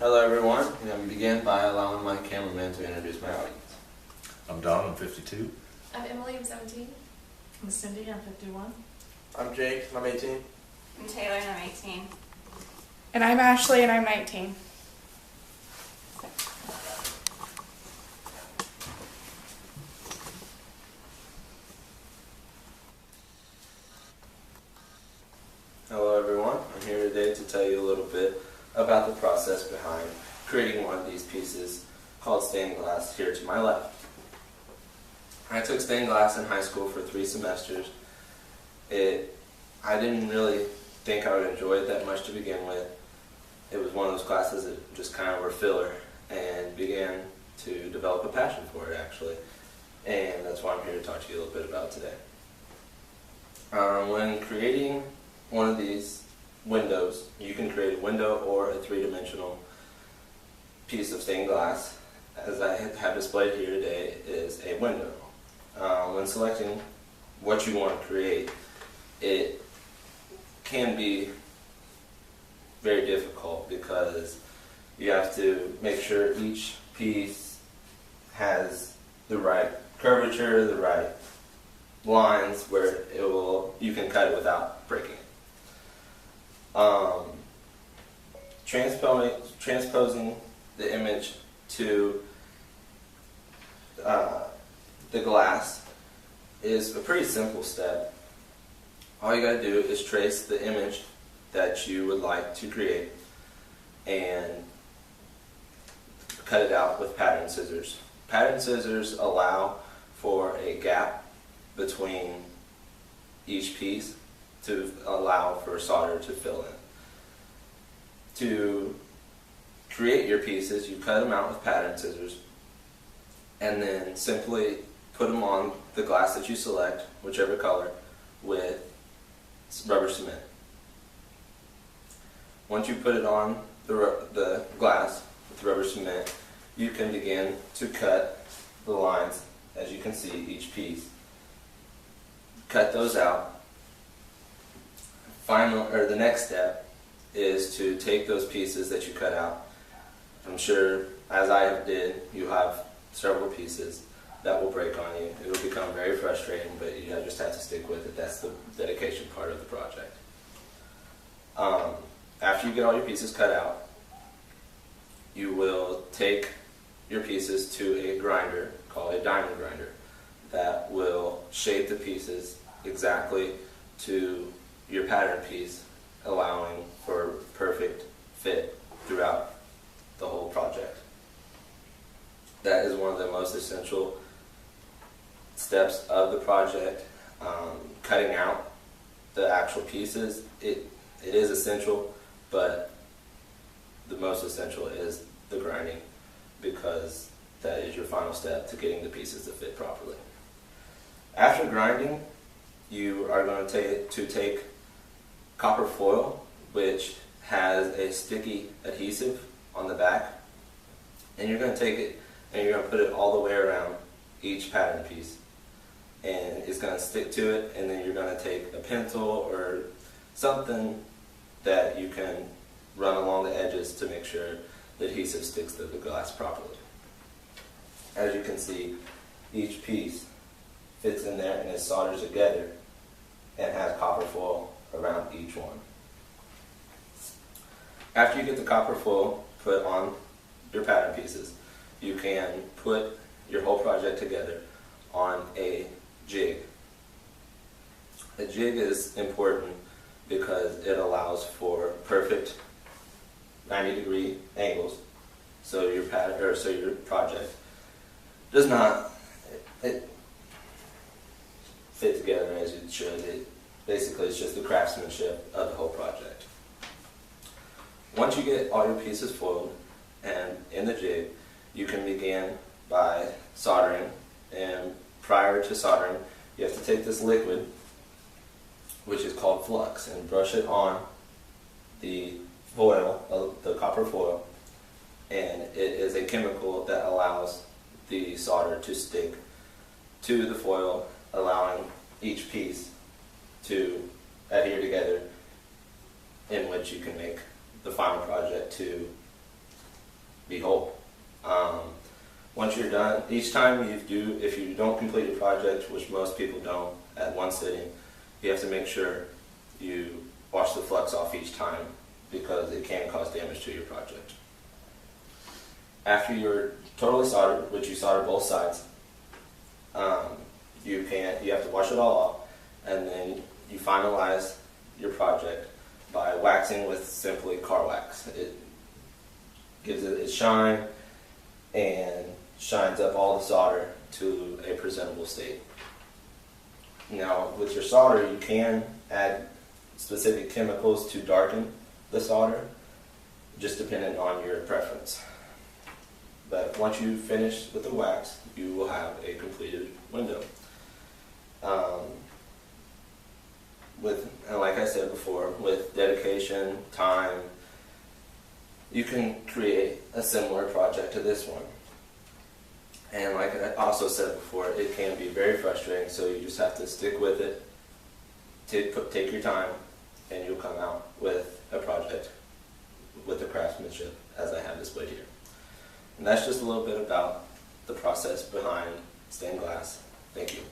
Hello everyone, I'm going to begin by allowing my cameraman to introduce my audience. I'm Don, I'm 52. I'm Emily, I'm 17. I'm Cindy, I'm 51. I'm Jake, I'm 18. I'm Taylor and I'm 18. And I'm Ashley and I'm 19. Hello everyone, I'm here today to tell you a little bit about the process behind creating one of these pieces called stained glass here to my left. I took stained glass in high school for 3 semesters. I didn't really think I would enjoy it that much to begin with. It was one of those classes that just kind of were filler, and began to develop a passion for it actually. And that's why I'm here to talk to you a little bit about today. When creating one of these windows, you can create a window or a 3-dimensional piece of stained glass. As I have displayed here today is a window. When selecting what you want to create, it can be very difficult because you have to make sure each piece has the right curvature, the right lines where you can cut it without breaking it. Transposing the image to the glass is a pretty simple step. All you gotta do is trace the image that you would like to create and cut it out with pattern scissors. Pattern scissors allow for a gap between each piece to allow for solder to fill in. To create your pieces, you cut them out with pattern scissors and then simply put them on the glass that you select, whichever color, with rubber cement. Once you put it on the glass with rubber cement, you can begin to cut the lines, as you can see, each piece. Cut those out. The next step is to take those pieces that you cut out. I'm sure, as I did, you have several pieces that will break on you. It will become very frustrating, but you just have to stick with it. That's the dedication part of the project. After you get all your pieces cut out, you will take your pieces to a grinder called a diamond grinder that will shape the pieces exactly to your pattern piece, allowing for perfect fit throughout the whole project. That is one of the most essential steps of the project. Cutting out the actual pieces, it is essential, but the most essential is the grinding, because that is your final step to getting the pieces to fit properly. After grinding, you are going to take copper foil, which has a sticky adhesive on the back, and you're going to take it and you're going to put it all the way around each pattern piece, and it's going to stick to it. And then you're going to take a pencil or something that you can run along the edges to make sure the adhesive sticks to the glass properly. As you can see, each piece fits in there and is soldered together and has copper foil around each one. After you get the copper foil put on your pattern pieces, you can put your whole project together on a jig. A jig is important because it allows for perfect 90-degree angles, so your project does not fit together as it should. Basically, it's just the craftsmanship of the whole project. Once you get all your pieces foiled and in the jig, you can begin by soldering. And prior to soldering, you have to take this liquid, which is called flux, and brush it on the foil, the copper foil. And it is a chemical that allows the solder to stick to the foil, allowing each piece to adhere together, in which you can make the final project to be whole. Once you're done, each time if you don't complete your project, which most people don't at one sitting, you have to make sure you wash the flux off each time because it can cause damage to your project. After you're totally soldered, which you solder both sides, you have to wash it all off, and then you finalize your project by waxing with simply car wax. It gives it its shine and shines up all the solder to a presentable state. Now, with your solder, you can add specific chemicals to darken the solder, just depending on your preference. But once you finish with the wax, you will have a completed window. And like I said before, with dedication, time, you can create a similar project to this one. And like I also said before, it can be very frustrating, so you just have to stick with it, take your time, and you'll come out with a project with the craftsmanship as I have displayed here. And that's just a little bit about the process behind stained glass. Thank you.